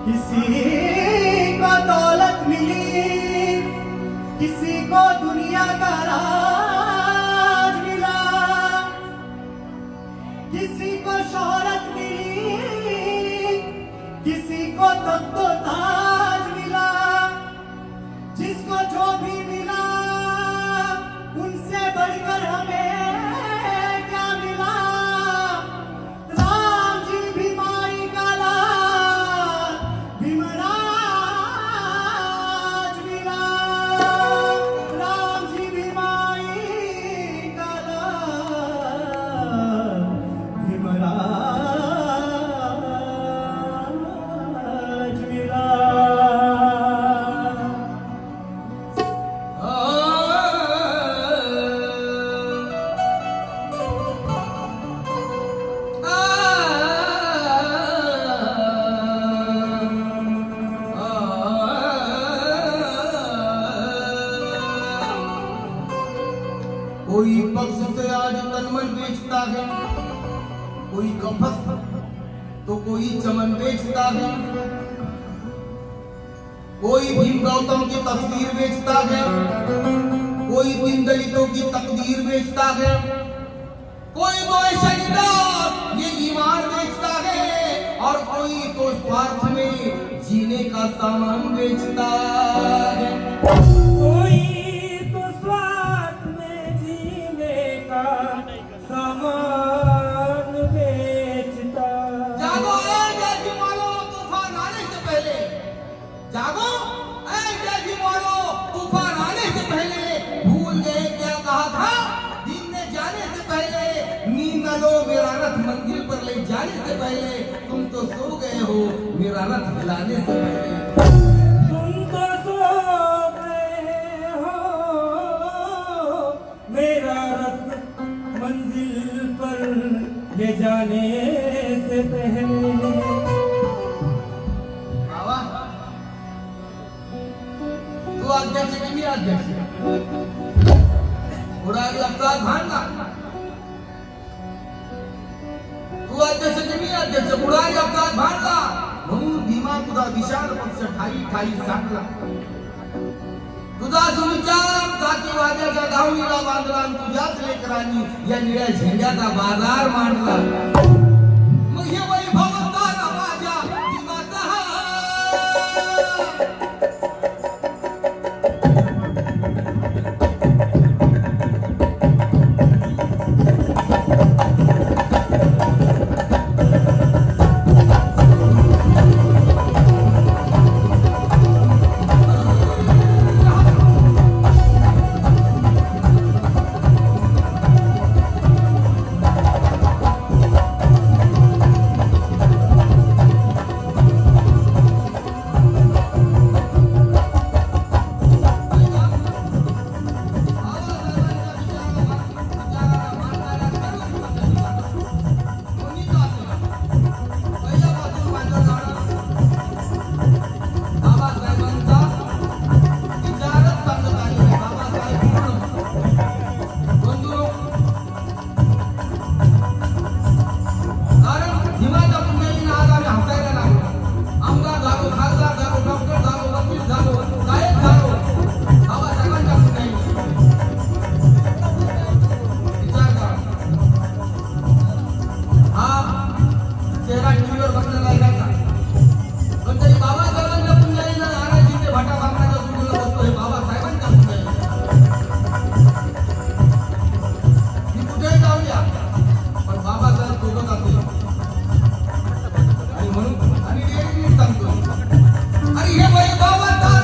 किसी को दौलत मिली, किसी को दुनिया का राज मिला, किसी को शोहरत मिली, किसी को तख्तो ताज मिला। जिसको जो भी मिला उनसे बढ़कर हमें क्या मिला। राम जी भी माई का लाल भीमराज मिला। राम जी भी माई का लाल भीमराज मिला। कोई पक्ष से आज तन मन बेचता है, कोई कफस तो कोई चमन बेचता है, कोई भीम गौतम की तस्वीर बेचता है, कोई दीन दलितों की तकदीर बेचता है, कोई तो शहीदात ये ईमान बेचता है, और कोई तो स्वार्थ में जीने का सामान बेचता है। कोई तो स्वार्थ में जीने का सामान बेचता। जागो ऐ जैसी मानो तूफान आने से पहले, जागो ऐ जैसी मानो तूफान आने से पहले। भूल गए क्या कहा था दिन ने जाने से पहले। नींद न लो मेरा रथ मंजिल पर ले जाने से पहले। तुम तो सो गए हो मेरा रथ हिलाने से पहले। तुम तो सो गए हो मेरा रथ मंजिल पर ले जाने से पहले। बाबा तू अध्यक्ष की भी अध्यक्ष उड़ा लगता भांगा। तू अध्यक्ष की भी अध्यक्ष उड़ा लगता भांगा। म्हणून भीमा तुझा विशाल पक्ष ठाई ठाई सांगला। तुझा सुविचार जातीवाद्याच्या दावणीला बांधला आणि तुझ्याच लेकरांनी या निळ्या झेंड्याचा बाजार मांडला। मग हे वैभव तारा माझ्या भीमाचा भीमाच्या पुण्याईने आज आम्ही हसायला लागलो. आमदार झालो, खासदार झालो, डॉक्टर झालो, वकील झालो, गायक झालो. बाबासाहेबांच्या पुण्याईने विचार करा. हा चेहरा टीव्हीवर बघण्याला ऐकायचा, पण तरी बाबासाहेबांच्या पुण्याईनं नाराजी ते भाटा भागण्याच्या सुटूला बसतो. हे बाबासाहेबांच्या पुण्याईने ती कुठेही जाऊ द्या, पण बाबासाहेब सोबत असेल. आणि म्हणून आणि नेहमी सांगतो, आणि हे वैभवाचा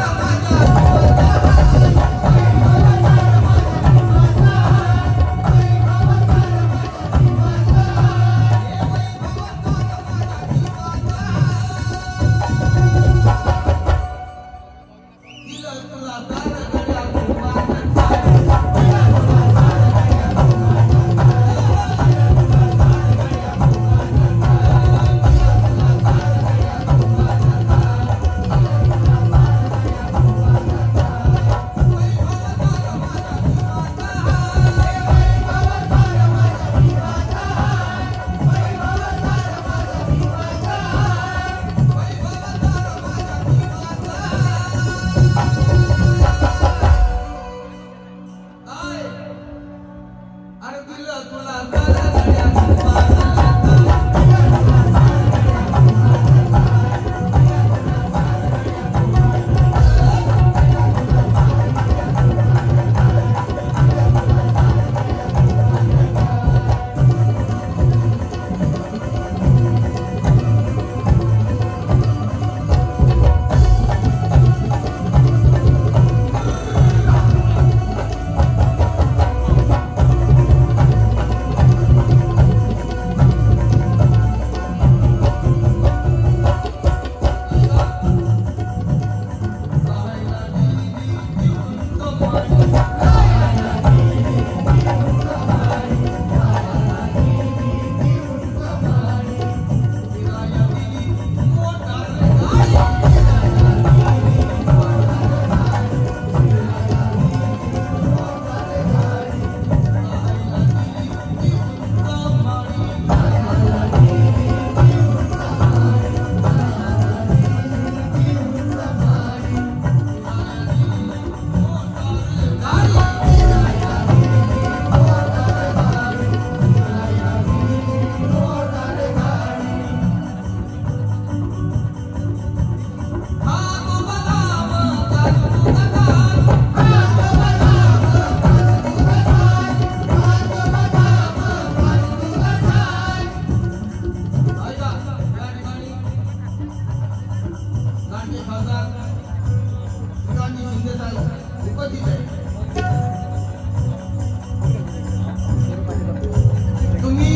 तुम्ही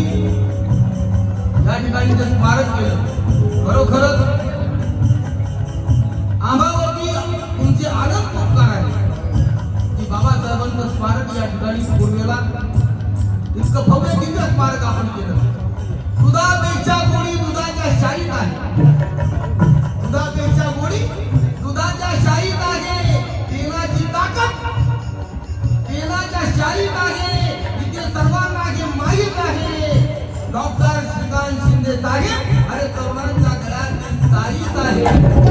या ठिकाणी जे स्मारक केलं, खरोखरच आम्हावरती तुमचे अनंत उपकार आहे की बाबासाहेबांचं स्मारक या ठिकाणी पूर्वेला इतकं भव्य दिव्य स्मारक आपण केलं. दुधापेक्षा गोडी दुधाच्या शाईत आहे, दुधापेक्षा गोडी दुधाच्या शाईत आहे. तेलाची ताकद तेलाच्या शाईत आहे. इथे सर्वांना हे माहीत आहे. डॉक्टर श्रीकांत शिंदे साहेब अरे तरुणांच्या गळ्यात ताईत आहे.